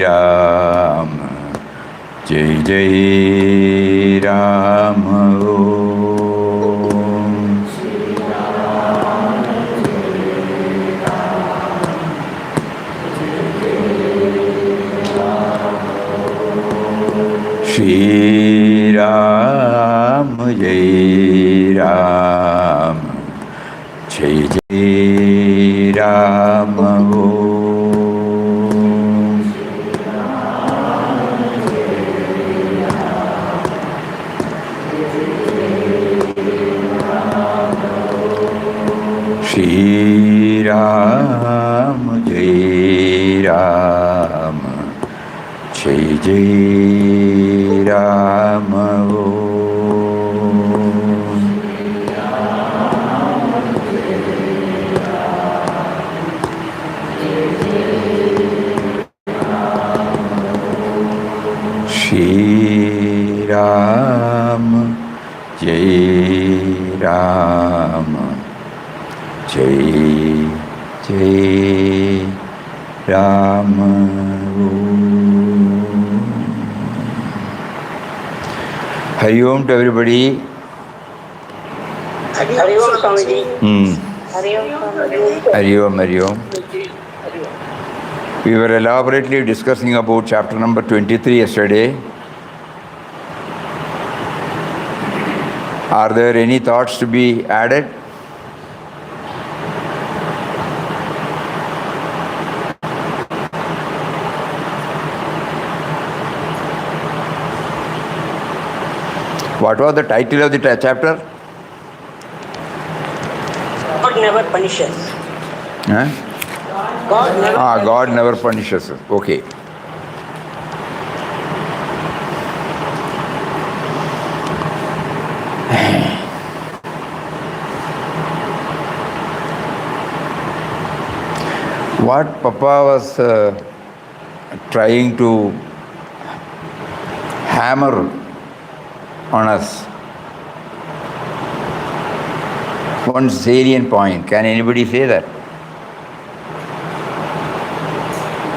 Ram. Jai Jai Ram. Om. Shri Ram. Jai Ram. Jai Jai Ram. Shri Ram, Jai Ram, Jai Jai Ram. Shri Ram, Jai Ram. Jai Jai Ram. Hari Om to everybody. Hari Om Swamiji. Hari Om, Hari Om. We were elaborately discussing about chapter number 23 yesterday. Are there any thoughts to be added? What was the title of the chapter? God never punishes. Huh? God never punishes us. Okay. What Papa was trying to hammer on us, one salient point. Can anybody say that?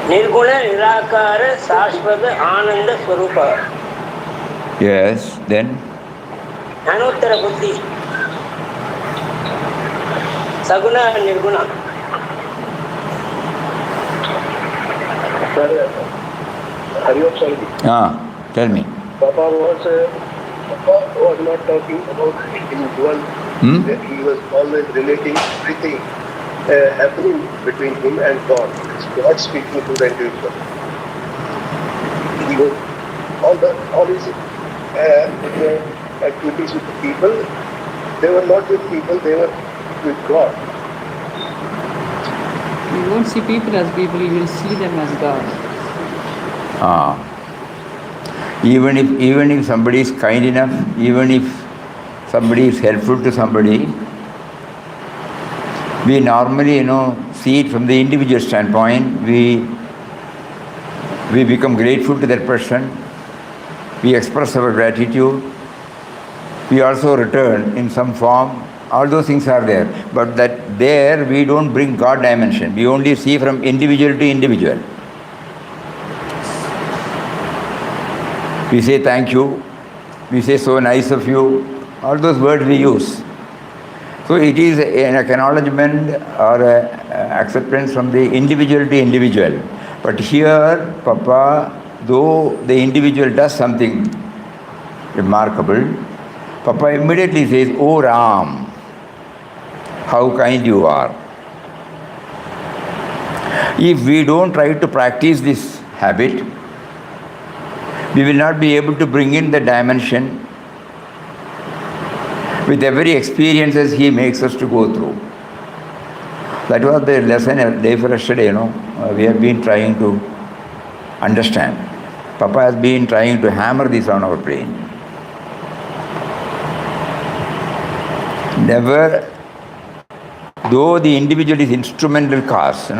Nirguna Nirakara Sashvata Ananda Swarupa. Yes, then? Anuttara Buddhi. Saguna and Nirguna. Tell me. Papa was not talking about individual. He was always relating everything happening between him and God. It's God speaking to the individual. He was all his activities with the people. They were not with people; they were with God. You won't see people as people; you will see them as God. Even if somebody is kind enough, even if somebody is helpful to somebody, we normally, see it from the individual standpoint. We become grateful to that person. We express our gratitude. We also return in some form. All those things are there. But that there we don't bring God dimension. We only see from individual to individual. We say thank you, we say so nice of you, all those words we use. So it is an acknowledgement or acceptance from the individual to individual. But here, Papa, though the individual does something remarkable, Papa immediately says, "Oh Ram, how kind you are." If we don't try to practice this habit, we will not be able to bring in the dimension with every experiences he makes us to go through. That was the lesson day for yesterday, we have been trying to understand. Papa has been trying to hammer this on our brain. Never, though the individual is instrumental cause,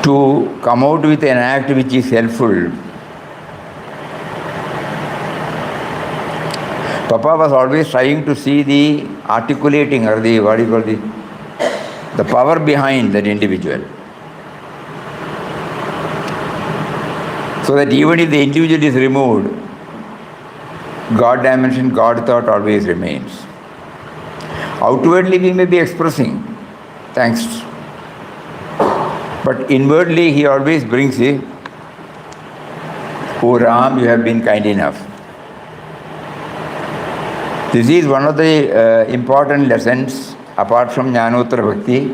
to come out with an act which is helpful. Papa was always trying to see the articulating or the power behind that individual. So that even if the individual is removed, God dimension, God thought always remains. Outwardly we may be expressing thanks, but inwardly he always brings it. Oh Ram, you have been kind enough. This is one of the important lessons apart from Jnanottara Bhakti.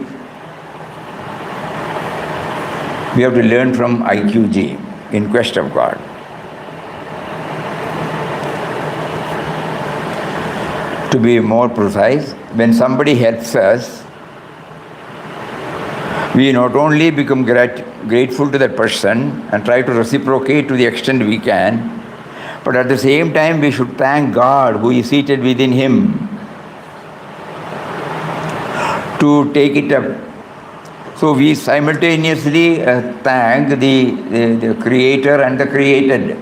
We have to learn from IQG, In Quest of God. To be more precise, when somebody helps us, we not only become grateful to that person and try to reciprocate to the extent we can, but at the same time we should thank God who is seated within him to take it up. So we simultaneously thank the Creator and the created,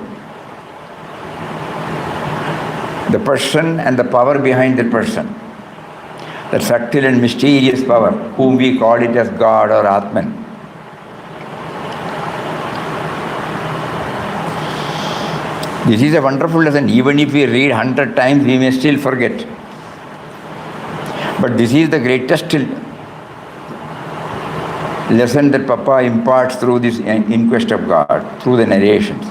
the person and the power behind the person, that subtle and mysterious power, whom we call it as God or Atman. This is a wonderful lesson. Even if we read 100 times, we may still forget. But this is the greatest lesson that Papa imparts through this In Quest of God, through the narrations.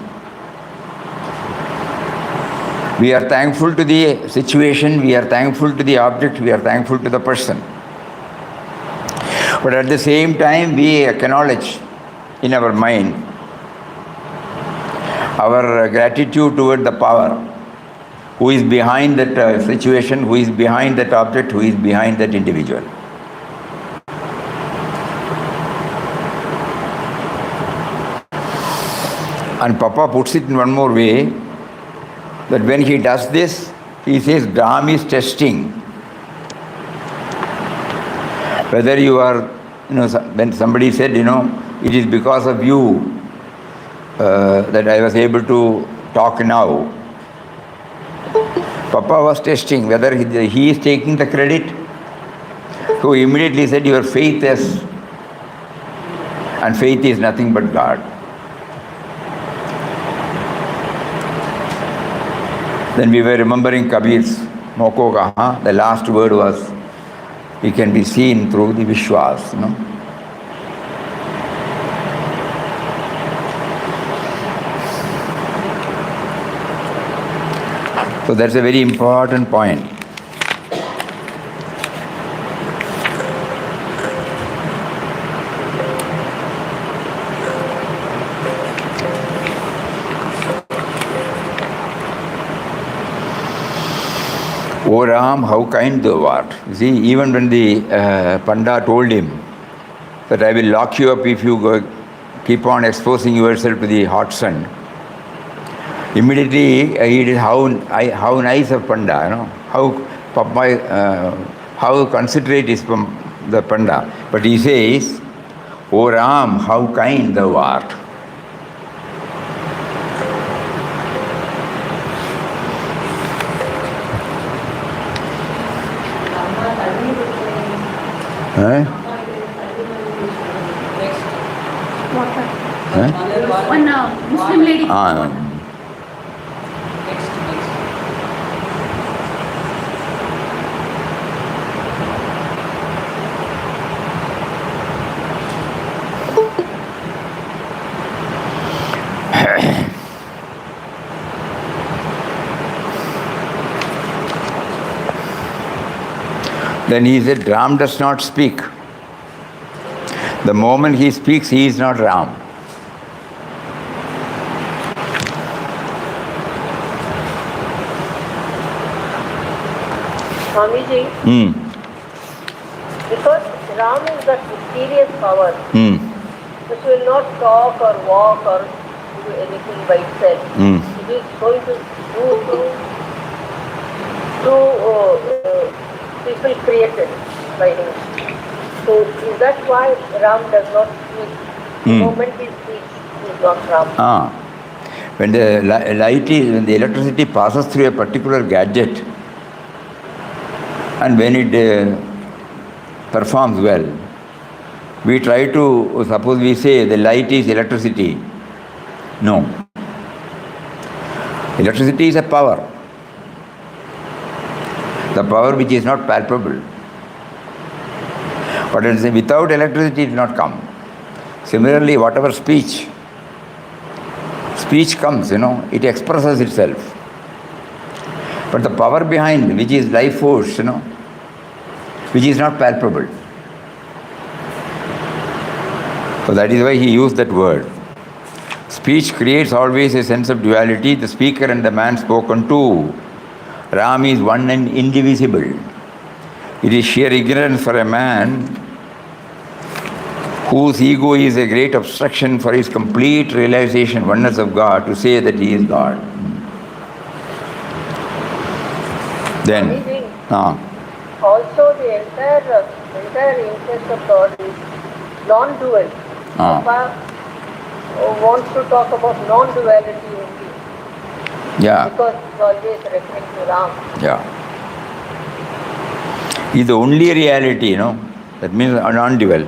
We are thankful to the situation, we are thankful to the object, we are thankful to the person. But at the same time, we acknowledge in our mind our gratitude toward the power who is behind that situation, who is behind that object, who is behind that individual. And Papa puts it in one more way, that when he does this, he says, Ram is testing. Whether you are, when somebody said, it is because of you that I was able to talk now. Papa was testing whether he is taking the credit. So he immediately said, your faith is, and faith is nothing but God. Then we were remembering Kabir's Moko Kaha. The last word was, it can be seen through the Vishwas. So that's a very important point. O Ram, how kind thou art. You see, even when the Panda told him that I will lock you up if you keep on exposing yourself to the hot sun, immediately he did how nice of Panda, how considerate is the Panda. But he says, O Ram, how kind thou art. One Muslim lady. Then he said, Ram does not speak. The moment he speaks, he is not Ram. Swamiji, because Ram is that mysterious power, which will not talk or walk or do anything by itself. It is going to do through people created by him. So is that why Ram does not speak? The moment he speaks, he is not Ram. When the when the electricity passes through a particular gadget, and when it performs well, we try to, suppose we say the light is electricity. No. Electricity is a power. The power which is not palpable. But without electricity it will not come. Similarly, whatever speech comes, it expresses itself. But the power behind, which is life force, which is not palpable. So that is why he used that word. Speech creates always a sense of duality, the speaker and the man spoken to. Ram is one and indivisible. It is sheer ignorance for a man whose ego is a great obstruction for his complete realization, oneness of God, to say that he is God. Then, also the entire interest of God is non-dual. Papa wants to talk about non-duality only. Yeah. Because it's always referring to Ram. Yeah. He is the only reality, that means non-dual.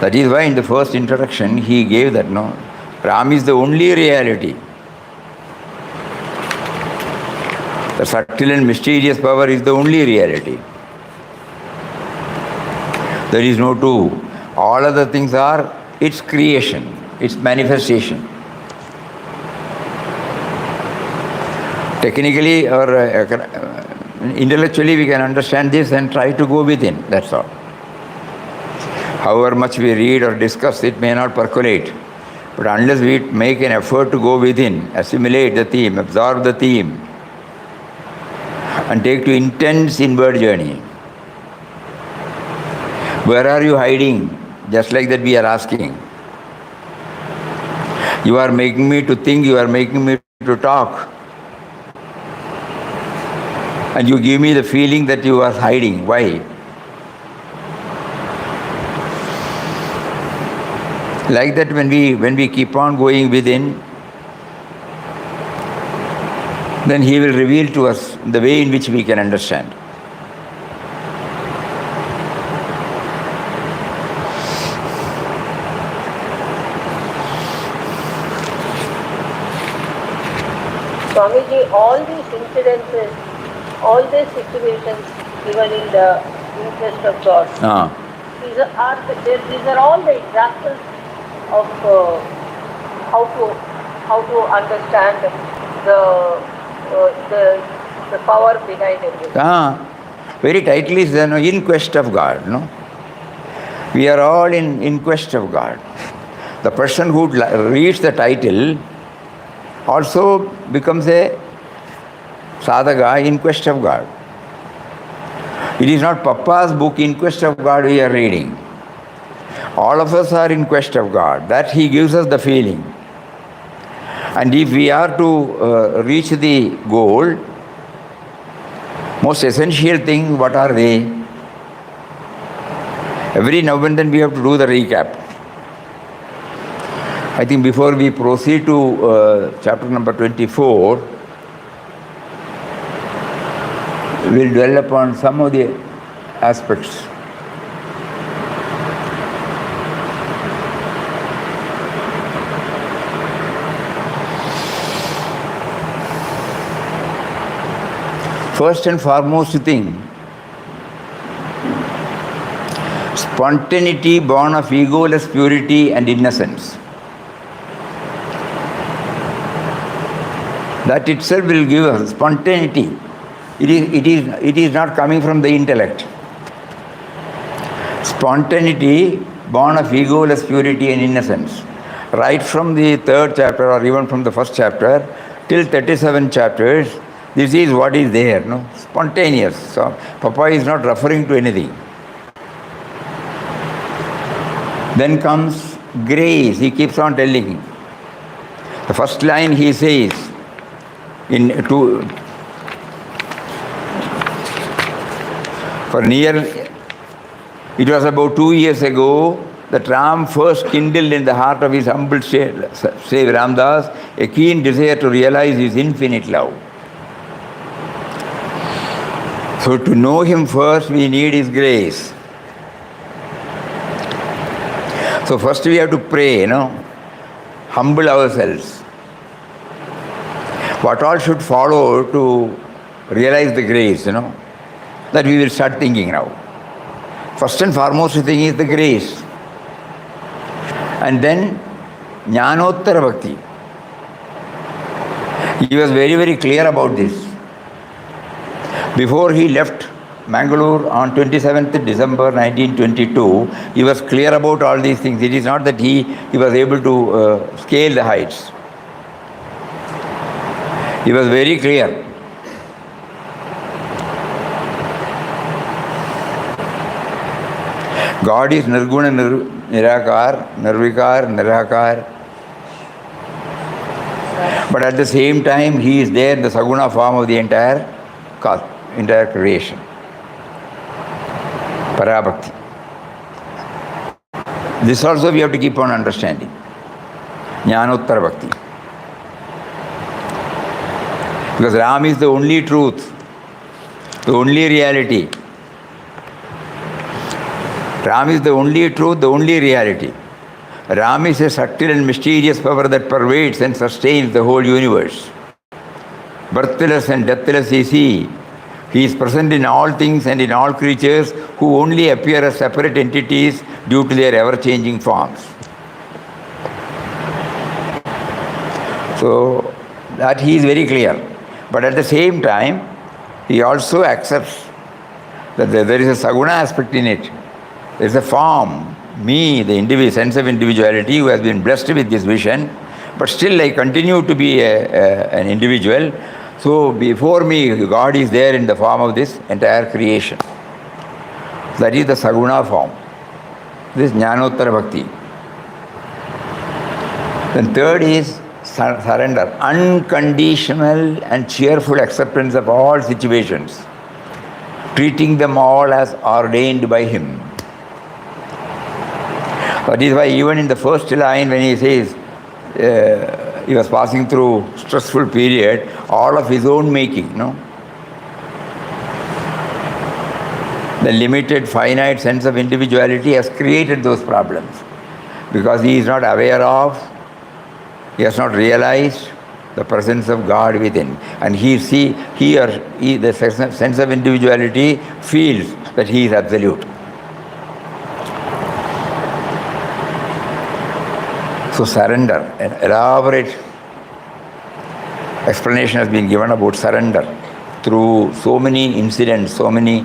That is why in the first introduction he gave that, Ram is the only reality. The subtle and mysterious power is the only reality. There is no two. All other things are its creation, its manifestation. Technically or intellectually we can understand this and try to go within, that's all. However much we read or discuss, it may not percolate. But unless we make an effort to go within, assimilate the theme, absorb the theme, and take to intense inward journey. Where are you hiding? Just like that we are asking. You are making me to think, you are making me to talk. And you give me the feeling that you are hiding. Why? Like that when we keep on going within, then he will reveal to us the way in which we can understand. Swamiji, all these incidences, all these situations given in the interest of God, these are all the examples of how to understand the power behind everything. Very tightly said, in quest of God. We are all in quest of God. The person who reads the title also becomes a sadhaka in quest of God. It is not Papa's book, In Quest of God, we are reading. All of us are in quest of God. That he gives us the feeling. And if we are to reach the goal, most essential things, what are they? Every now and then we have to do the recap. I think before we proceed to chapter number 24, we'll dwell upon some of the aspects. First and foremost thing, spontaneity born of egoless purity and innocence. That itself will give us spontaneity. It is not coming from the intellect. Spontaneity born of egoless purity and innocence. Right from the 3rd chapter or even from the 1st chapter till 37 chapters, this is what is there, spontaneous. So Papa is not referring to anything. Then comes grace. He keeps on telling. The first line he says, it was about 2 years ago that Ram first kindled in the heart of his humble slave Ramdas a keen desire to realize his infinite love. So to know him first, we need his grace. So first we have to pray, humble ourselves. what all should follow to realize the grace, that we will start thinking now. First and foremost thing is the grace. And then Jnanottara Bhakti. He was very, very clear about this. Before he left Mangalore on 27th December 1922, he was clear about all these things. It is not that he was able to scale the heights. He was very clear. God is Nirguna, Nirakar, Nirvikar, Nirakar. But at the same time, he is there in the Saguna form of the entire creation. Parabhakti. This also we have to keep on understanding. Jnanottara Bhakti. Because Ram is the only truth, the only reality. Ram is the only truth, the only reality. Ram is a subtle and mysterious power that pervades and sustains the whole universe. Birthless and deathless is he. He is present in all things and in all creatures who only appear as separate entities due to their ever-changing forms. So, that he is very clear. But at the same time, he also accepts that there is a Saguna aspect in it. There is a form, me, the individual, sense of individuality who has been blessed with this vision, but still I continue to be an individual. So before me, God is there in the form of this entire creation. That is the Saguna form. This is Jnanottara Bhakti. Then third is surrender, unconditional and cheerful acceptance of all situations, treating them all as ordained by Him. That is why even in the first line when he says he was passing through stressful period, all of his own making, the limited, finite sense of individuality has created those problems because he is not aware of, he has not realized the presence of God within. And the sense of individuality feels that he is absolute. So surrender, an elaborate explanation has been given about surrender through so many incidents, so many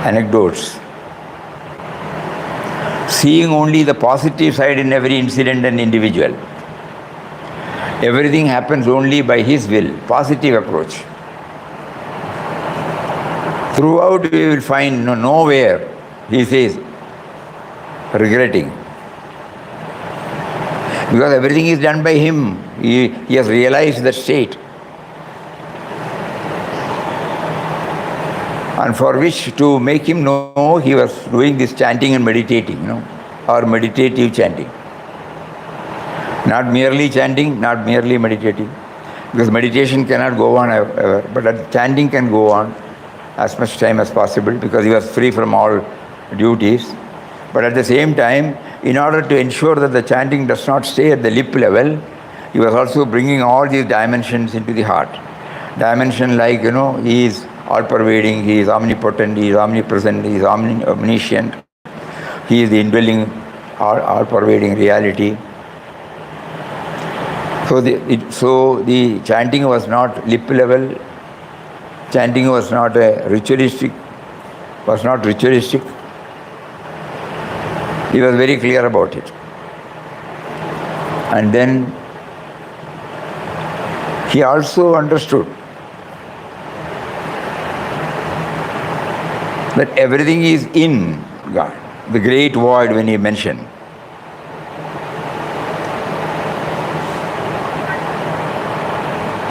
anecdotes. Seeing only the positive side in every incident and individual. Everything happens only by His will, positive approach. Throughout we will find nowhere, he says, regretting. Because everything is done by Him. He has realized that state. And for which to make Him know, he was doing this chanting and meditating, or meditative chanting. Not merely chanting, not merely meditating. Because meditation cannot go on ever, but chanting can go on as much time as possible because he was free from all duties. But at the same time, in order to ensure that the chanting does not stay at the lip level, he was also bringing all these dimensions into the heart. Dimension like, he is all-pervading, he is omnipotent, he is omnipresent, he is omniscient, he is the indwelling, all-pervading reality. So the chanting was not lip level, chanting was not ritualistic. He was very clear about it. And then he also understood that everything is in God. The great void when he mentioned.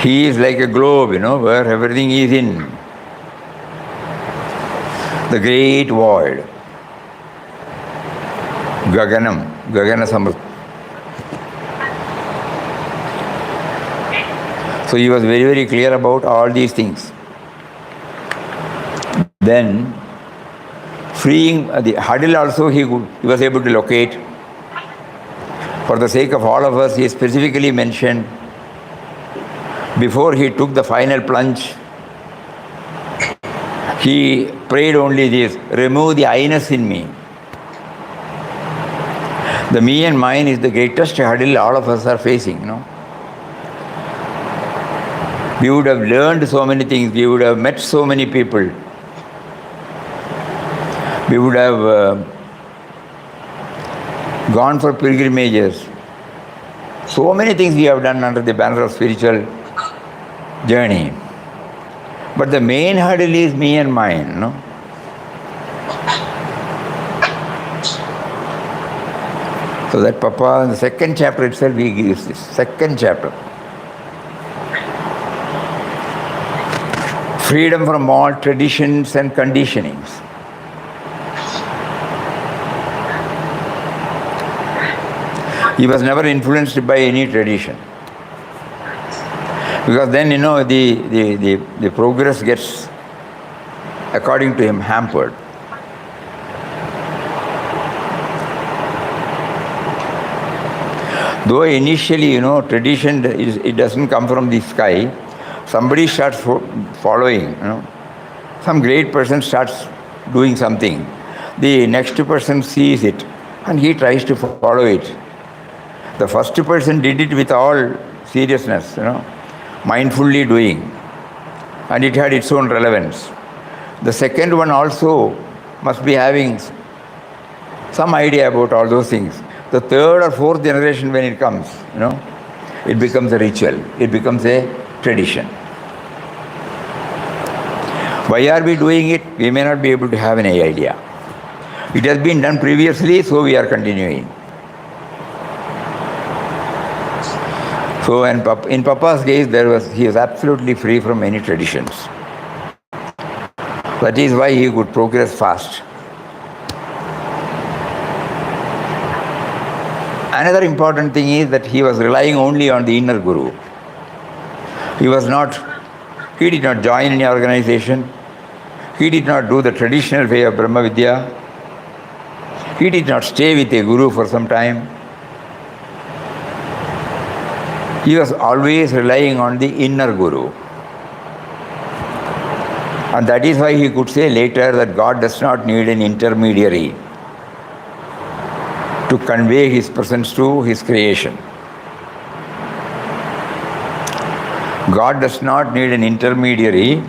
He is like a globe, where everything is in. The great void. Gagana Samrit. So he was very, very clear about all these things. Then, freeing the hurdle also he was able to locate. For the sake of all of us, he specifically mentioned, before he took the final plunge, he prayed only this: remove the I-ness in me. The me and mine is the greatest hurdle all of us are facing, We would have learned so many things, we would have met so many people, we would have gone for pilgrimages. So many things we have done under the banner of spiritual journey. But the main hurdle is me and mine, So that Papa, in the second chapter itself, he gives this. Second chapter. Freedom from all traditions and conditionings. He was never influenced by any tradition. Because then, the progress gets, according to him, hampered. Though initially, tradition, it doesn't come from the sky. Somebody starts following, Some great person starts doing something. The next person sees it and he tries to follow it. The first person did it with all seriousness, mindfully doing. And it had its own relevance. The second one also must be having some idea about all those things. The third or fourth generation, when it comes, it becomes a ritual. It becomes a tradition. Why are we doing it? We may not be able to have any idea. It has been done previously, so we are continuing. So in Papa's case, he was absolutely free from any traditions. That is why he could progress fast. Another important thing is that he was relying only on the inner guru. He did not join any organization. He did not do the traditional way of Brahma Vidya. He did not stay with a guru for some time. He was always relying on the inner guru. And that is why he could say later that God does not need an intermediary to convey his presence to his creation. God does not need an intermediary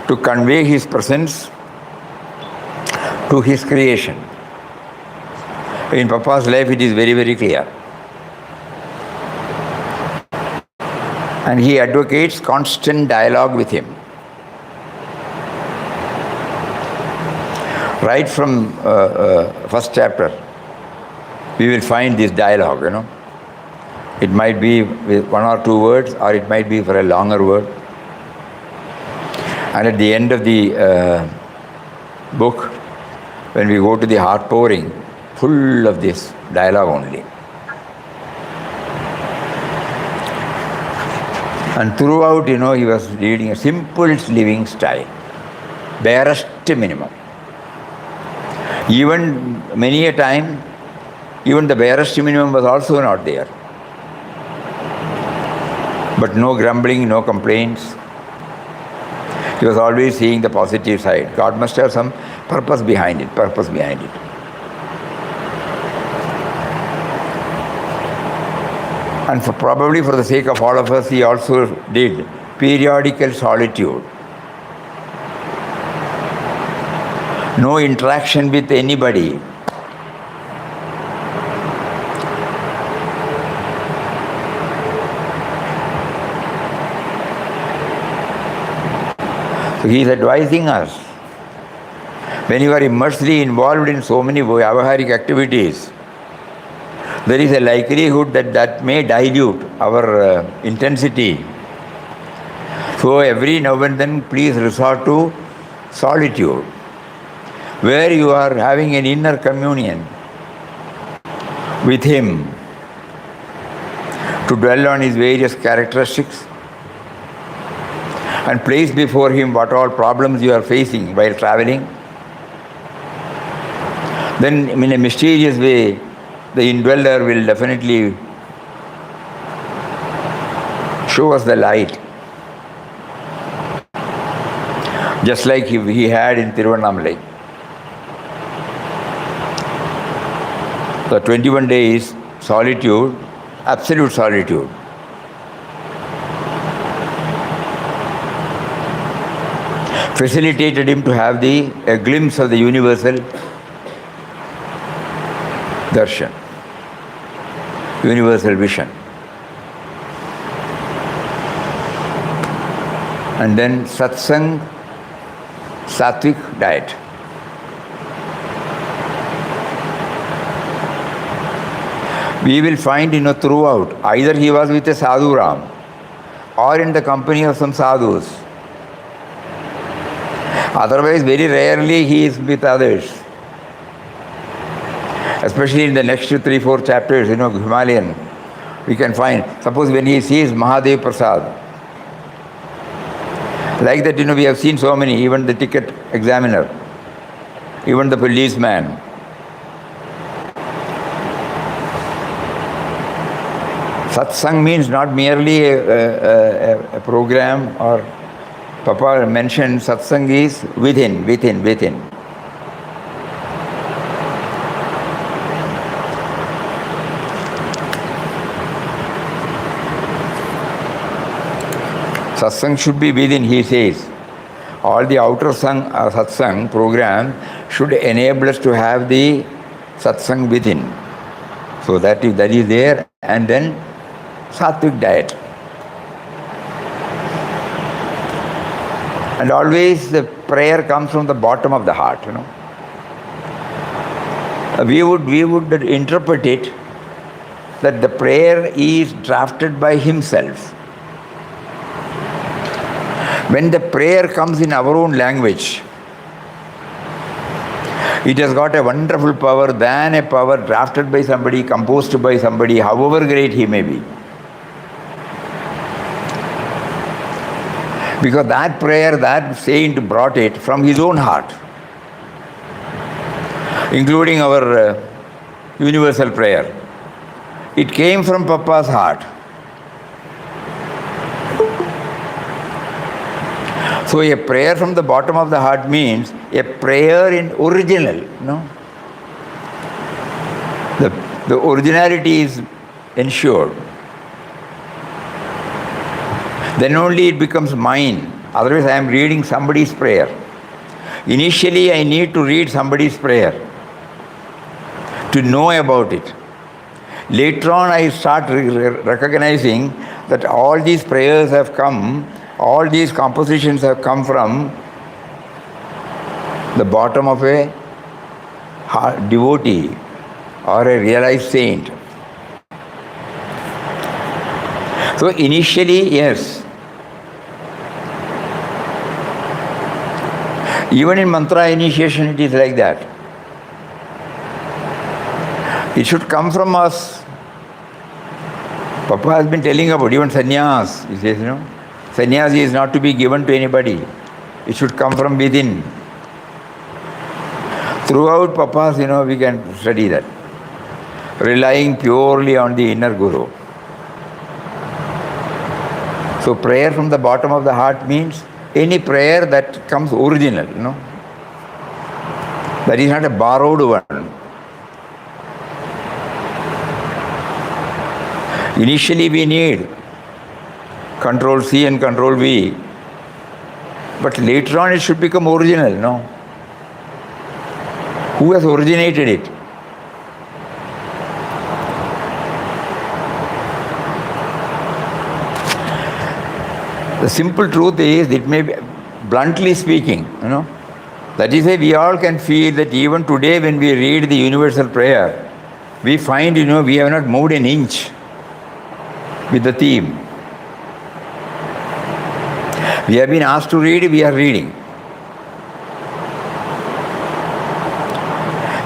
to convey his presence to his creation. In Papa's life, it is very, very clear. And he advocates constant dialogue with him. Right from first chapter, we will find this dialogue, It might be with one or two words, or it might be for a longer word. And at the end of the book, when we go to the heart pouring, full of this dialogue only. And throughout, he was leading a simple living style, barest minimum. Even many a time, even the barest minimum was also not there. But no grumbling, no complaints. He was always seeing the positive side. God must have some purpose behind it. And probably for the sake of all of us, he also did periodical solitude. No interaction with anybody. So he is advising us. When you are immersely involved in so many vyavaharic activities, there is a likelihood that may dilute our intensity. So every now and then, please resort to solitude, where you are having an inner communion with him, to dwell on his various characteristics and place before him what all problems you are facing while traveling. Then in a mysterious way, the indweller will definitely show us the light. Just like he had in Tiruvannamalai. The 21 days solitude, absolute solitude. Facilitated him to have a glimpse of the universal darshan, universal vision. And then satsang, sattvic diet. We will find, throughout, either he was with a sadhu ram or in the company of some sadhus. Otherwise, very rarely he is with others. Especially in the next 3-4 chapters, Himalayan, we can find, suppose when he sees Mahadev Prasad, like that, we have seen so many, even the ticket examiner, even the policeman. Satsang means not merely a program, or Papa mentioned satsang is within. Satsang should be within, he says. All the outer satsang program should enable us to have the satsang within. So that is there, and then sattvic diet. And always the prayer comes from the bottom of the heart, We would interpret it that the prayer is drafted by himself. When the prayer comes in our own language, it has got a wonderful power than a power drafted by somebody, composed by somebody, however great he may be. Because that prayer, that saint brought it from his own heart, including our universal prayer. It came from Papa's heart. So a prayer from the bottom of the heart means a prayer in original, The originality is ensured. Then only it becomes mine. Otherwise I am reading somebody's prayer. Initially I need to read somebody's prayer to know about it. Later on I start recognizing that all these prayers have come, all these compositions have come from the bottom of a devotee or a realized saint. So initially, yes. Even in mantra initiation it is like that. It should come from us. Papa has been telling about even sannyas. He says, sannyas is not to be given to anybody. It should come from within. Throughout Papa's, we can study that. Relying purely on the inner guru. So prayer from the bottom of the heart means any prayer that comes original, That is not a borrowed one. Initially we need Control C and Control V. But later on it should become original, Who has originated it? The simple truth is, it may be, bluntly speaking, that is why we all can feel that even today when we read the universal prayer, we find, we have not moved an inch with the theme. We have been asked to read, we are reading.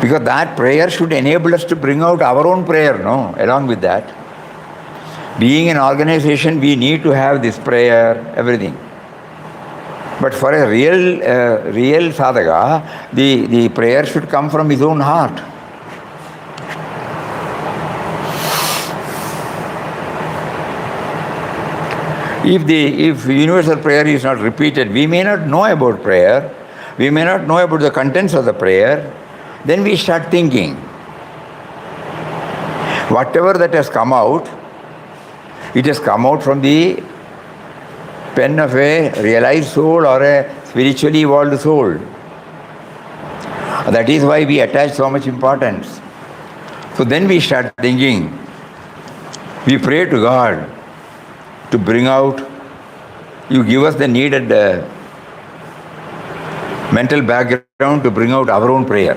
Because that prayer should enable us to bring out our own prayer, along with that. Being an organization, we need to have this prayer, everything. But for a real sadhaka, the prayer should come from his own heart. If universal prayer is not repeated, we may not know about prayer, we may not know about the contents of the prayer, then we start thinking. Whatever that has come out, it has come out from the pen of a realized soul or a spiritually evolved soul. That is why we attach so much importance. So then we start thinking, we pray to God to bring out, you give us the needed mental background to bring out our own prayer.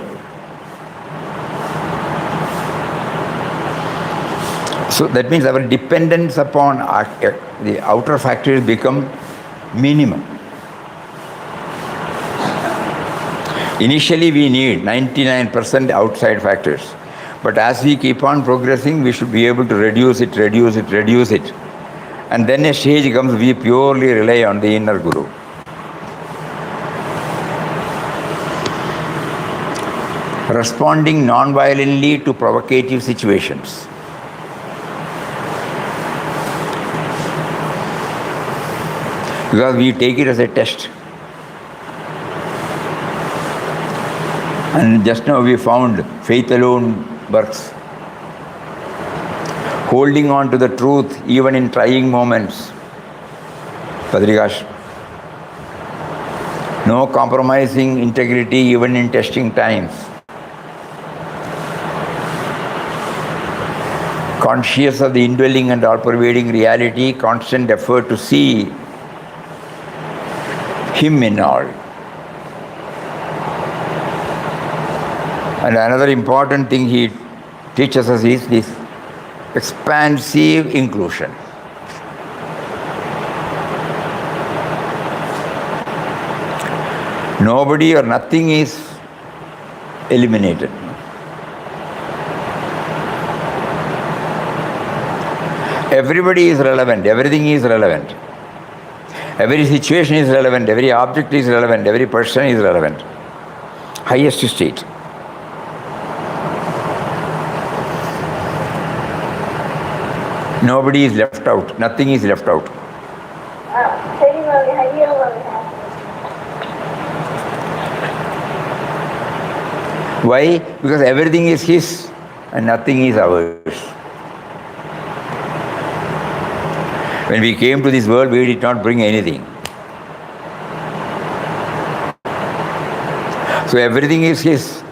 So that means our dependence upon the outer factors become minimum. Initially we need 99% outside factors. But as we keep on progressing, we should be able to reduce it. And then a stage comes, we purely rely on the inner Guru. Responding non-violently to provocative situations. Because we take it as a test. And just now we found faith alone works. Holding on to the truth even in trying moments. Padrigash. No compromising integrity even in testing times. Conscious of the indwelling and all-pervading reality, constant effort to see Him in all. And another important thing he teaches us is this expansive inclusion. Nobody or nothing is eliminated. Everybody is relevant, everything is relevant. Every situation is relevant, every object is relevant, every person is relevant. Highest state. Nobody is left out, nothing is left out. Why? Because everything is His and nothing is ours. When we came to this world, we did not bring anything. So everything is His.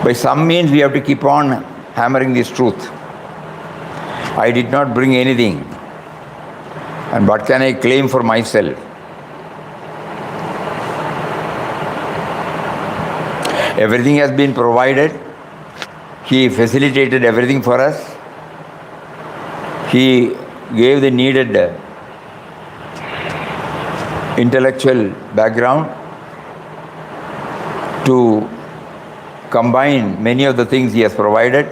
By some means, we have to keep on hammering this truth. I did not bring anything. And what can I claim for myself? Everything has been provided. He facilitated everything for us. He gave the needed intellectual background to combine many of the things He has provided,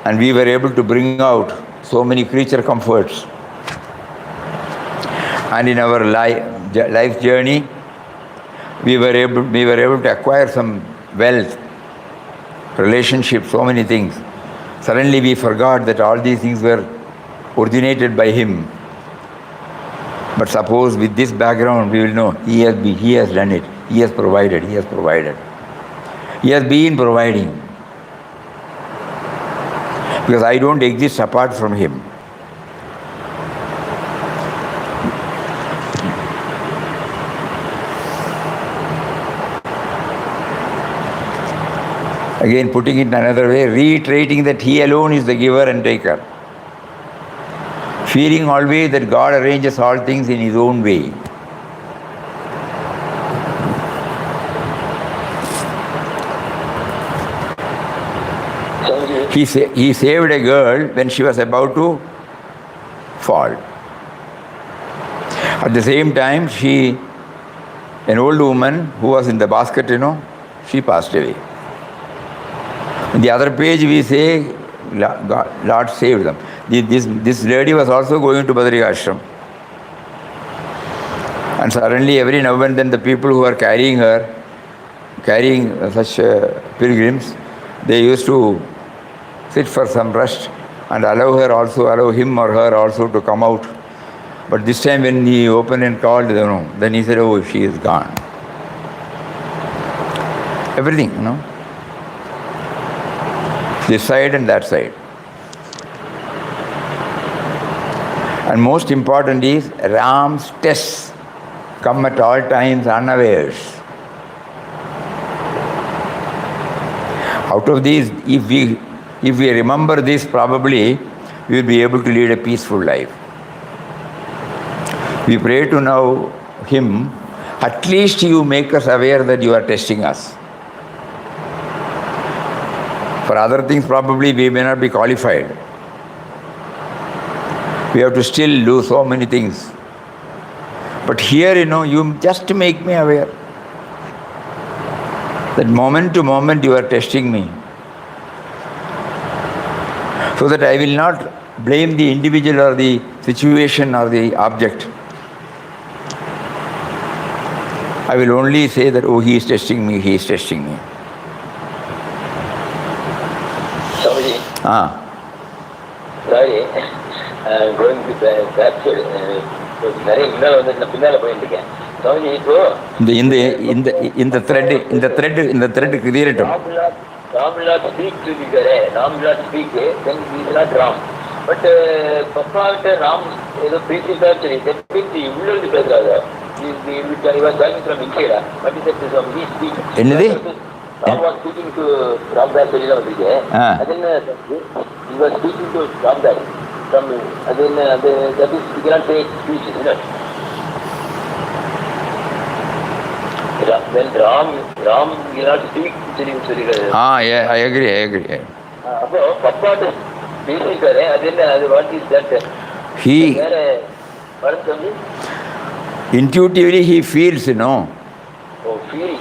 and we were able to bring out so many creature comforts. And in our life journey, we were able to acquire some wealth, relationships, so many things. Suddenly we forgot that all these things were originated by Him. But suppose with this background we will know He has done it, He has provided. He has been providing. Because I don't exist apart from Him. Again, putting it another way, reiterating that He alone is the giver and taker. Feeling always that God arranges all things in His own way. He saved a girl when she was about to fall. At the same time, an old woman who was in the basket, she passed away. On the other page we say, Lord saved them. This lady was also going to Badri Ashram. And suddenly every now and then the people who are carrying such pilgrims, they used to sit for some rest and allow him or her also to come out. But this time when he opened and called, then he said, oh, she is gone. Everything, this side and that side. And most important is Ram's tests come at all times unawares. Out of these, if we remember this, probably we will be able to lead a peaceful life. We pray to know him. At least you make us aware that you are testing us. For other things, probably we may not be qualified. We have to still do so many things. But here, you just make me aware that moment to moment you are testing me, so that I will not blame the individual or the situation or the object. I will only say that, oh, he is testing me, he is testing me. Swamiji. Sorry, going to back நிறைய முன்னால வந்து நான் பின்னால போயிட்டு இருக்கேன். Swamiji, இப்போ இந்த thread கிளியரட்டும். Ram will not speak to the Ram will not speak, then he is not Ram. But Papa Ram ஏதோ பேசிட்டா சரி, that means உள்ள இருந்து பேசுறாங்க. He was going from India, but he said to me speak. என்னது? Ram was speaking to Ram Das வெளியில வந்தீங்க. அதென்ன he was speaking to Ram Das from அதென்ன அது that is you cannot say speech, isn't it? When Ram will not speak சொல்லிருக்காரு. Yeah, I agree. அப்போ பப்பா பேசிட்டாரு, அதென்ன அது what is that? He வேற வருது. intuitively he feels, Oh, feeling.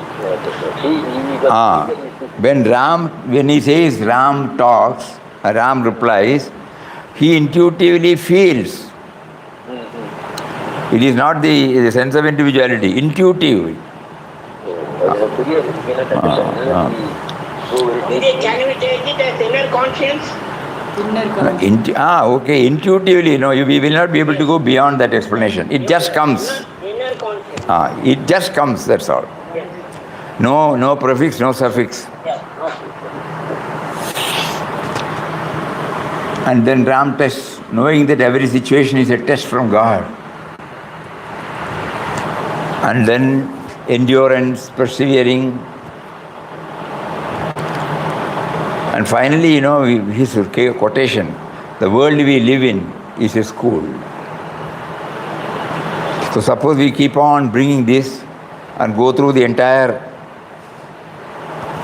When he says Ram talks, Ram replies, he intuitively feels. It is not the sense of individuality, intuitive. Can we take it as inner conscience? Okay, intuitively, we will not be able to go beyond that explanation. It just comes. Inner conscience. It just comes, that's all. Yes. No prefix, no suffix. Yes. And then Ram tests, knowing that every situation is a test from God. And then endurance, persevering. And finally, his quotation, the world we live in is a school. So suppose we keep on bringing this and go through the entire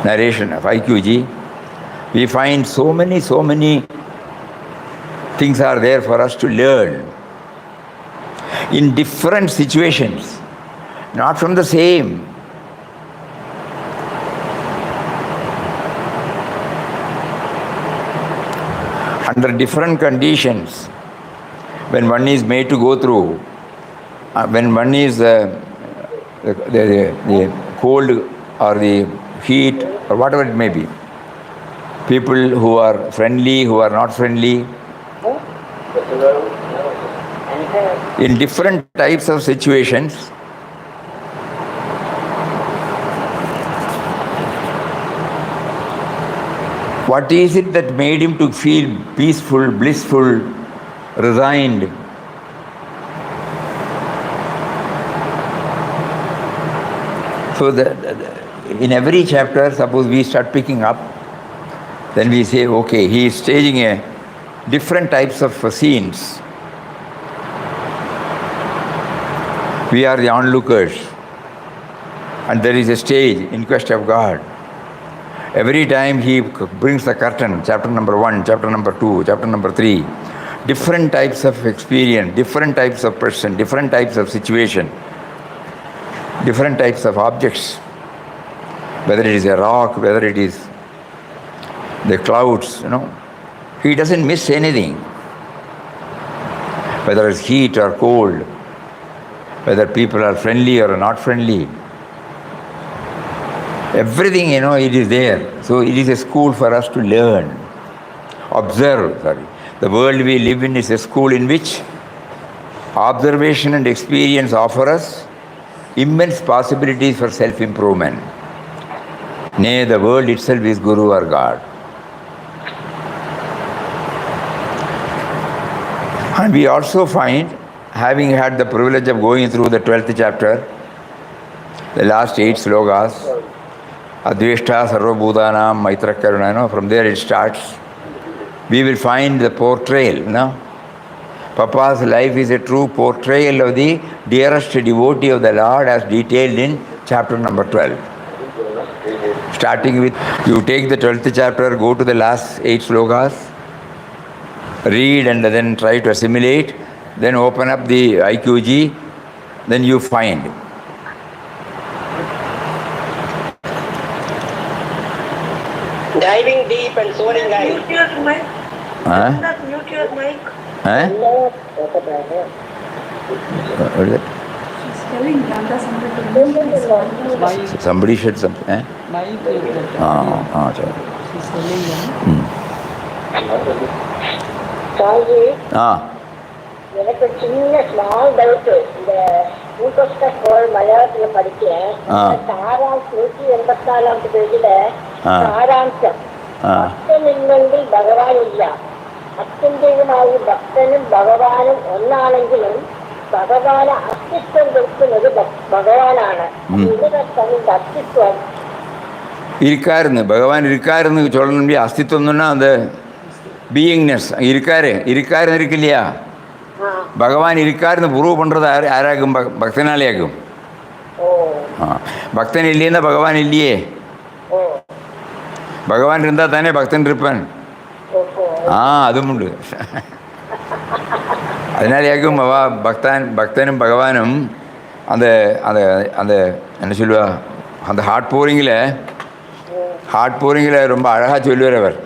narration of IQG, we find so many things are there for us to learn in different situations, not from the same. Under different conditions, when one is made to go through, when one is the cold or the heat or whatever it may be, people who are friendly, who are not friendly, in different types of situations, what is it that made him to feel peaceful, blissful, resigned? So in every chapter, suppose we start picking up, then we say, okay, he is staging different types of scenes. We are the onlookers, and there is a stage in quest of God. Every time he brings the curtain, chapter number 1, chapter number 2, chapter number 3, different types of experience, different types of person, different types of situation, different types of objects, whether it is a rock, whether it is the clouds, He doesn't miss anything, whether it's heat or cold, whether people are friendly or not friendly. Everything, it is there. So it is a school for us to learn, observe, The world we live in is a school in which observation and experience offer us immense possibilities for self-improvement. Nay, the world itself is Guru or God. And we also find, having had the privilege of going through the 12th chapter, the last 8 slokas, Adveshta Sarvabhutanam Maitra Karuna, from there it starts. We will find the portrayal. Papa's life is a true portrayal of the dearest devotee of the Lord as detailed in chapter number 12. Starting with, you take the 12th chapter, go to the last 8 slokas, read and then try to assimilate, then open up the IQG, then you find. Diving deep and soaring high. Mute your mic. Mute your mic. What is it? She's telling Nanda something to mute. Somebody said something. She's telling them. எனக்கு சின்ன small doubt இந்த மலையாளத்துல படிச்சேன். 184 பேஜில சாராம்சம் ഭക്തനില്ലെങ്കിൽ ഭഗവാൻ ഇല്ല, അത്യന്തികമായി ഭക്തനും ഭഗവാനും ഒന്നാണെങ്കിലും ഭഗവാന് അസ്തിത്വം കൊടുക്കുന്നത് ഭഗവാനാണ്. ഇതിന്റെ അസ്തിത്വം பகவான் இருக்காருன்னு சொல்லணும். அஸ்தித்வம்னா அந்த பீயிங்னஸ் இருக்காருன்னு இருக்கு இல்லையா, பகவான் இருக்காருன்னு ப்ரூவ் பண்ணுறது யாராகும்? பக்தனாலே ஆகும். பக்தன் இல்லைன்னா பகவான் இல்லையே. பகவான் இருந்தால் தானே பக்தன் இருப்பான். അതും ഉണ്ട്. அதனாலேயாகும் பக்தனும் பகவானும் அந்த அந்த அந்த என்ன சொல்லுவா, அந்த ஹார்ட் போரிங்கில் ரொம்ப அழகாக சொல்லுவார் அவர்.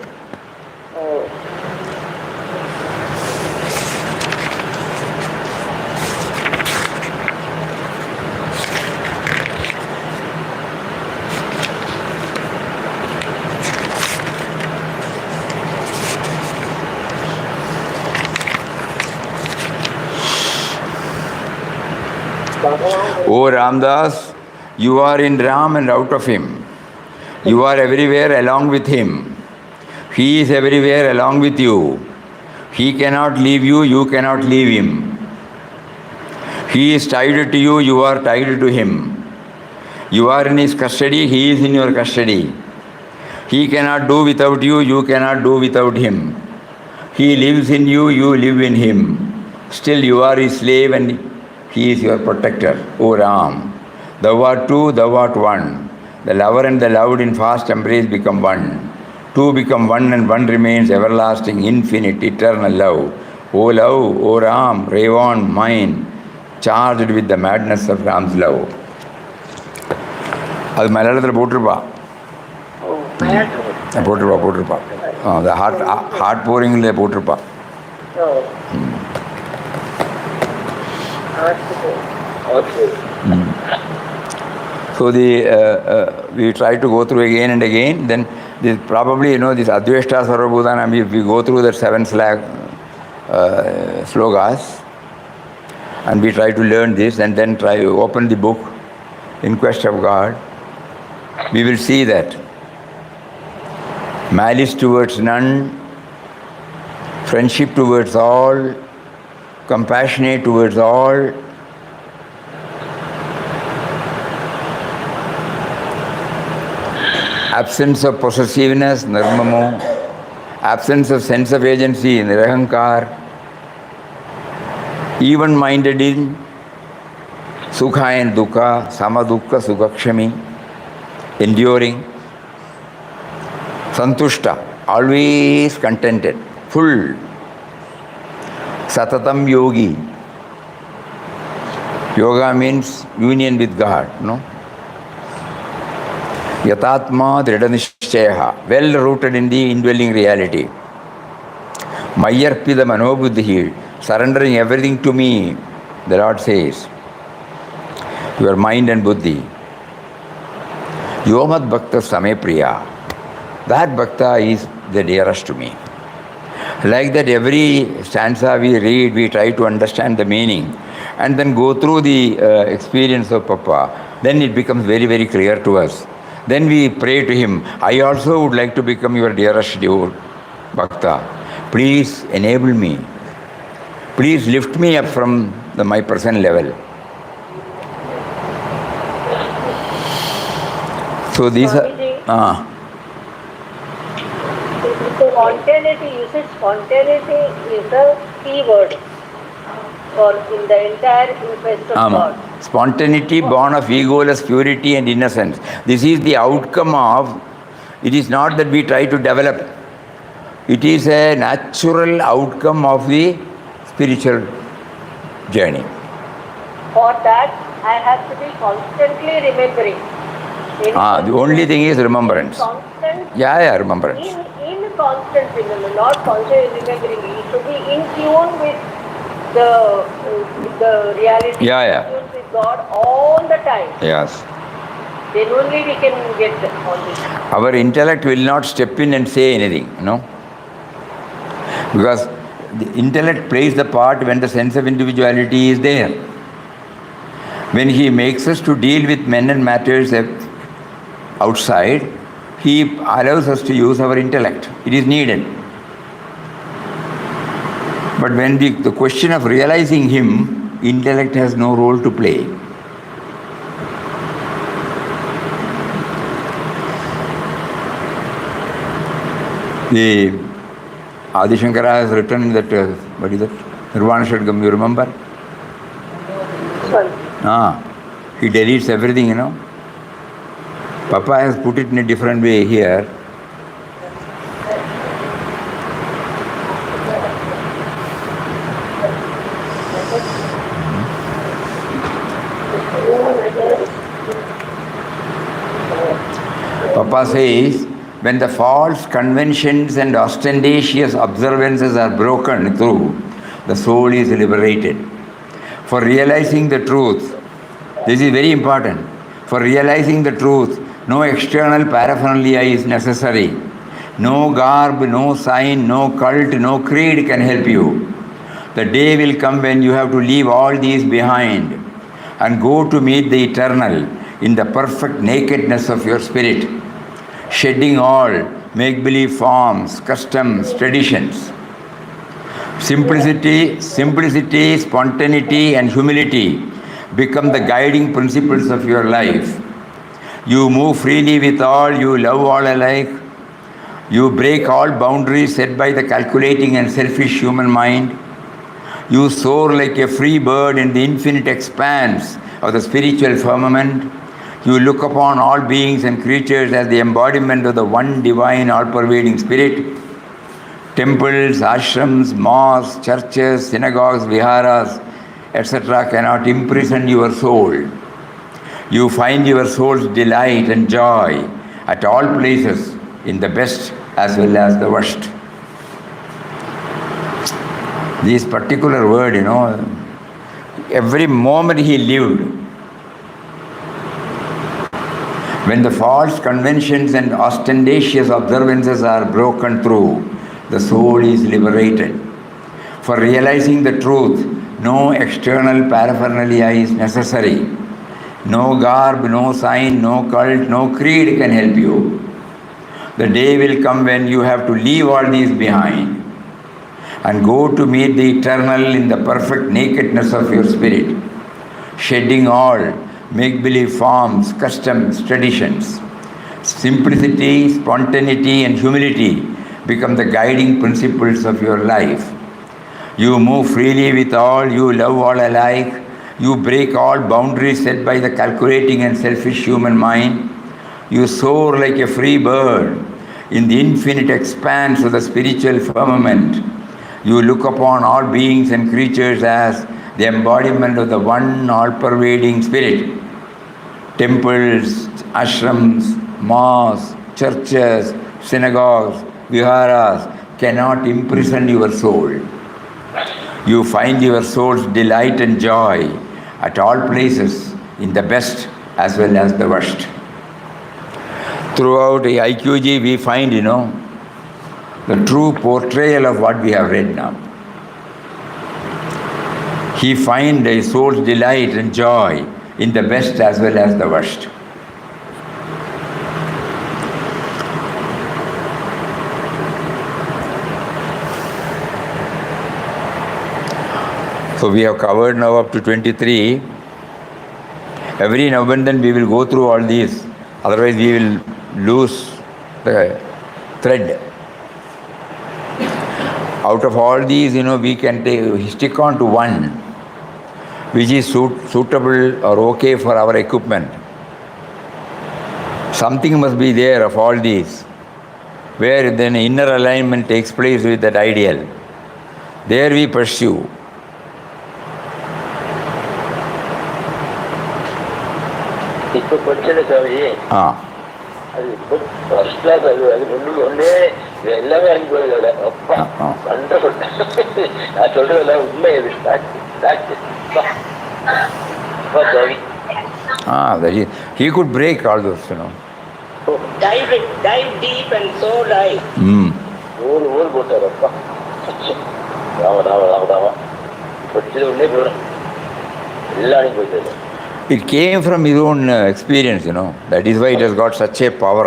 O Ramdas, you are in Ram and out of him. You are everywhere along with him. He is everywhere along with you. He cannot leave you, you cannot leave him. He is tied to you, you are tied to him. You are in his custody, he is in your custody. He cannot do without you, you cannot do without him. He lives in you, you live in him. Still you are his slave and he is your protector. O Ram, thou art two, thou art one. The lover and the loved in fast embrace become one. Two become one and one remains everlasting, infinite, eternal love. O love, O Ram, rave on mine, charged with the madness of Ram's love. அது மலையாளத்தில் போட்டிருப்பா. அந்த heart போரிங்கில் போட்டிருப்பா. So we try to go through again and again. Then this probably, this Adveshta Sarvabhutanam, if we go through the 7 slokas and we try to learn this and then try to open the book in quest of God, we will see that malice towards none, friendship towards all, compassionate towards all, absence of possessiveness, nirmamo, absence of sense of agency, nirahankar, even-minded in sukha and dukkha, samadukka, sukakshami, enduring, santushta, always contented, full, satatam yogi. Yoga means union with God, Yatatma Dridhanishchayaha, well rooted in the indwelling reality. Mayarpida Manobuddhi, surrendering everything to me, the Lord says. Your mind and buddhi. Yomat Bhakta Same Priya. That Bhakta is the dearest to me. Like that, every stanza we read, we try to understand the meaning and then go through the experience of Papa. Then it becomes very, very clear to us. Then we pray to him, I also would like to become your dearest devotee, Bhakta. Please enable me. Please lift me up from my present level. So these are... Spontaneity, you said spontaneity is the key word for in the entire infest of God. Spontaneity born of egoless purity and innocence. This is the outcome of, it is not that we try to develop. It is a natural outcome of the spiritual journey. For that, I have to be constantly remembering. The only thing is remembrance. Remembrance. In constant remembrance, not constantly remembering. You should be in tune with the reality. In tune with God all the time. Yes. Then only we can get all this. Our intellect will not step in and say anything, because the intellect plays the part when the sense of individuality is there. When he makes us to deal with men and matters outside, he allows us to use our intellect. It is needed. But when the question of realizing him, intellect has no role to play. The Adi Shankara has written that, what is that? Nirvana Shadgam, you remember? He deletes everything, Papa has put it in a different way here. Papa says, when the false conventions and ostentatious observances are broken through, the soul is liberated. For realizing the truth, this is very important. For realizing the truth, no external paraphernalia is necessary. No garb, no sign, no cult, no creed can help you. The day will come when you have to leave all these behind and go to meet the eternal in the perfect nakedness of your spirit, shedding all make-believe forms, customs, traditions. Simplicity, spontaneity, and humility become the guiding principles of your life. You move freely with all, you love all alike. You break all boundaries set by the calculating and selfish human mind. You soar like a free bird in the infinite expanse of the spiritual firmament. You look upon all beings and creatures as the embodiment of the one divine, all-pervading spirit. Temples, ashrams, mosques, churches, synagogues, viharas, etc. cannot imprison your soul. You find your soul's delight and joy at all places, in the best as well as the worst. This particular word, every moment he lived, when the false conventions and ostentatious observances are broken through, the soul is liberated. For realizing the truth, no external paraphernalia is necessary. No garb, no sign, no cult, no creed can help you. The day will come when you have to leave all these behind and go to meet the eternal in the perfect nakedness of your spirit, shedding all make-believe forms, customs, traditions. Simplicity, spontaneity, and humility become the guiding principles of your life. You move freely with all, you love all alike, you break all boundaries set by the calculating and selfish human mind. You soar like a free bird in the infinite expanse of the spiritual firmament. You look upon all beings and creatures as the embodiment of the one all-pervading spirit. Temples, ashrams, mosques, churches, synagogues, viharas cannot imprison your soul. You find your soul's delight and joy at all places, in the best as well as the worst. Throughout IQG we find, the true portrayal of what we have read now. He finds a soul's delight and joy in the best as well as the worst. So we have covered now up to 23. Every now and then we will go through all these, otherwise we will lose the thread. Out of all these, we can stick on to one, which is suitable or okay for our equipment. Something must be there of all these, where then inner alignment takes place with that ideal. There we pursue. இப்போ படிச்சது கவி அது first class. அது ஒன்னே எல்லாமே அனுப்பிடுது. அப்பா கண்ட சொல்றேன், நான் சொல்றதெல்லாம் உண்மை. He could break all those, Dive deep and so dive. ஊர் போட்டார். அப்பா ராம படிச்சது ஒன்னே போறேன், எல்லாம் அனுப்பி போயிட்டாரு. It came from his own experience, That is why it has got such a power.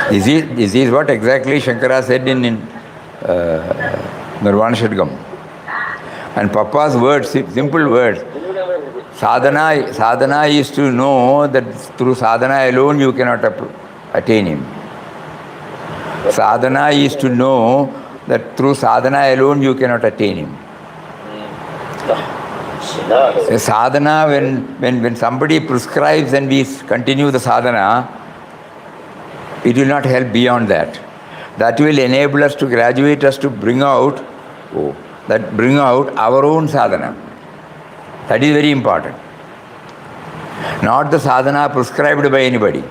This is what exactly Shankara said in Nirvana Shadgam. And Papa's words, simple words. Sadhana is to know that through sadhana alone you cannot attain him. Sadhana is to know that through sadhana alone you cannot attain him. Sadhana, when somebody prescribes and we continue the sadhana, it will not help beyond that. That will enable us to graduate us to bring out our own sadhana. That is very important. Not the sadhana prescribed by anybody.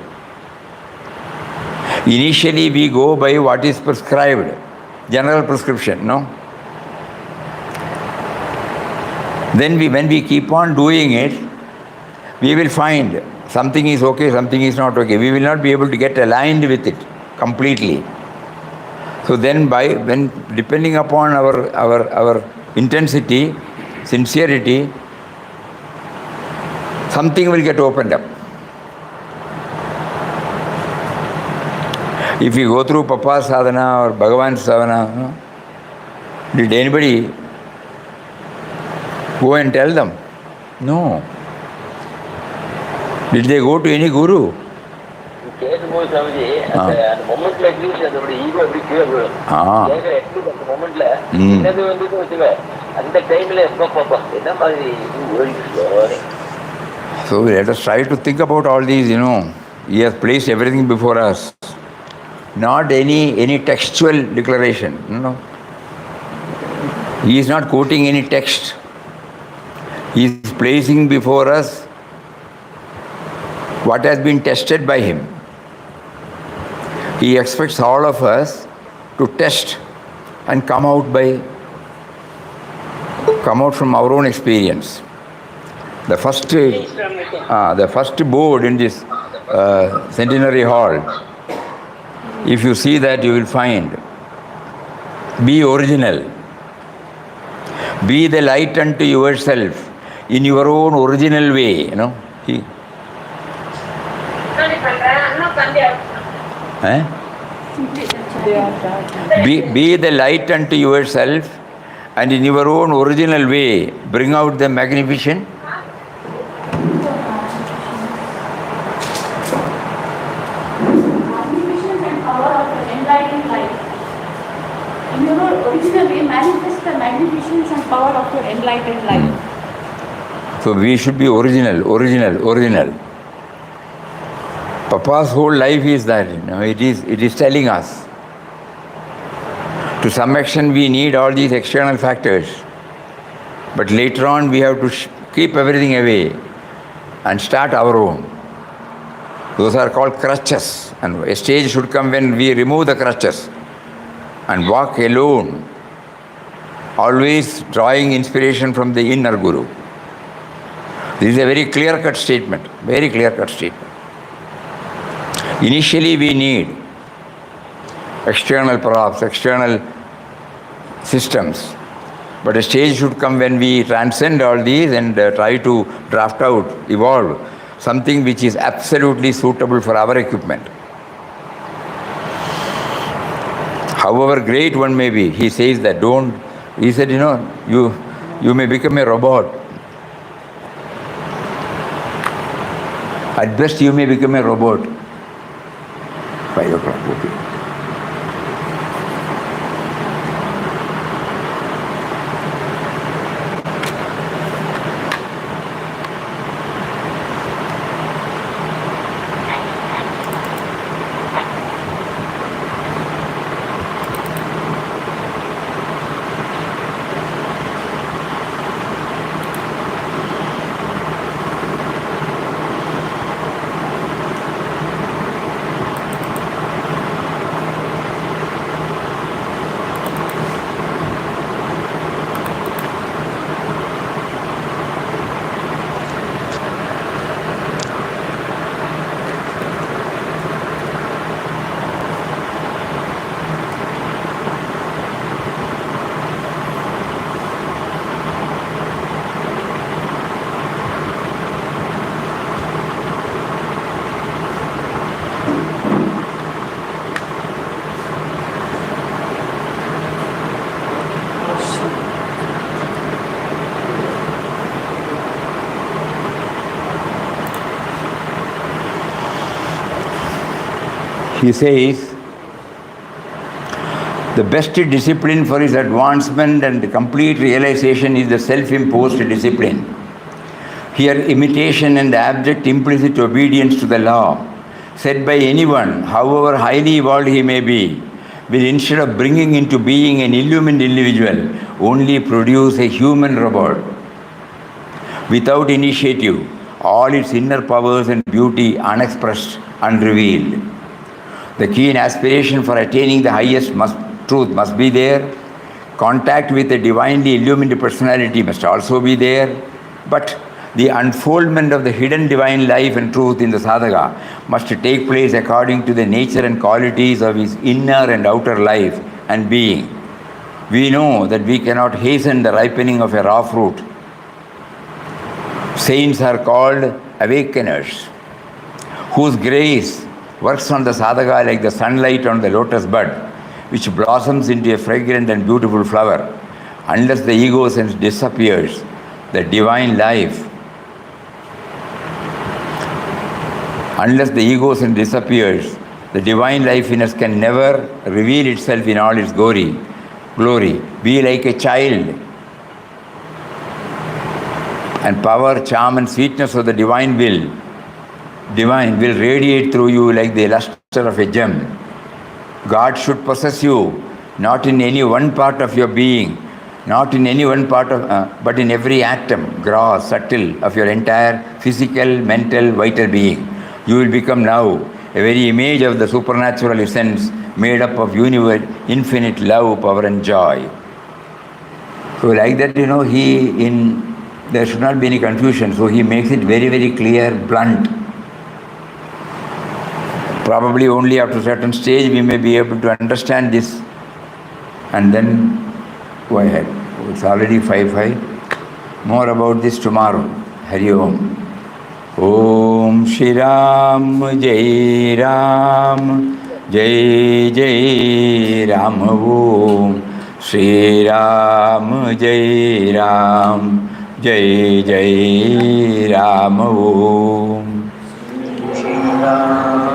Initially we go by what is prescribed. General prescription, Then when we keep on doing it, we will find something is okay, something is not okay. We will not be able to get aligned with it completely. So then depending upon our intensity, sincerity, something will get opened up. If you go through Papa's sadhana or Bhagavan's sadhana, did anybody go and tell them? No. Did they go to any guru? So let us try to think about all these, He has placed everything before us. Not any textual declaration. He is not quoting any text. He is placing before us what has been tested by him. He expects all of us to test and come out from our own experience. The first board in this centenary hall, if you see that, you will find, be original. Be the light unto yourself in your own original way, Be the light unto yourself and in your own original way bring out the magnificent. In your original way, manifest the magnificence and power of your enlightened life. So we should be original. Papa's whole life is that, it is telling us. To some extent we need all these external factors. But later on we have to keep everything away and start our own. Those are called crutches. And a stage should come when we remove the crutches and walk alone, always drawing inspiration from the inner Guru. This is a very clear-cut statement, very clear-cut statement. Initially we need external props, external systems. But a stage should come when we transcend all these and try to draft out, evolve something which is absolutely suitable for our equipment. However great one may be, he says that he said, you may become a robot. At best you may become a robot. 5 o'clock, okay. He says, the best discipline for his advancement and complete realization is the self-imposed discipline. Here, imitation and abject implicit obedience to the law, said by anyone, however highly evolved he may be, will instead of bringing into being an illumined individual, only produce a human robot. Without initiative, all its inner powers and beauty unexpressed, unrevealed. The keen aspiration for attaining the highest truth must be there. Contact with a divinely illumined personality must also be there. But the unfoldment of the hidden divine life and truth in the sadhaka must take place according to the nature and qualities of his inner and outer life and being. We know that we cannot hasten the ripening of a raw fruit. Saints are called awakeners, whose grace works on the sadhaka like the sunlight on the lotus bud, which blossoms into a fragrant and beautiful flower. Unless the ego sense disappears, the divine life, the divine life in us can never reveal itself in all its glory. Be like a child, and power, charm and sweetness of the divine will radiate through you like the luster of a gem. God should possess you, not in any one part of your being, but in every atom, gross, subtle, of your entire physical, mental, vital being. You will become now a very image of the supernatural essence made up of infinite love, power and joy. So like that, there should not be any confusion. So he makes it very, very clear, blunt. Probably only after a certain stage we may be able to understand this and then go ahead. It's already 5:05. More about this tomorrow. Hari Om. Om Shri Ram Jai Ram Jai Jai Ram Om Shri Ram Jai Ram Jai Jai Ram Om Shri Ram.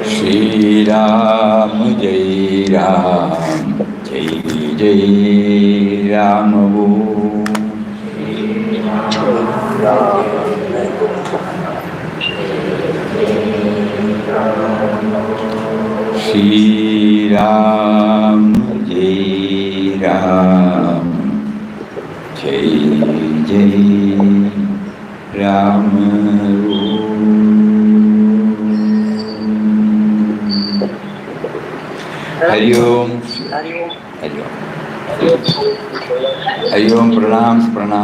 Shri Ram Jai Ram Jai Jai Ram Om Shri Ram Jai Ram Jai Jai Ram Hari Om. Hari Om. Hari Om. Pranams, pranams.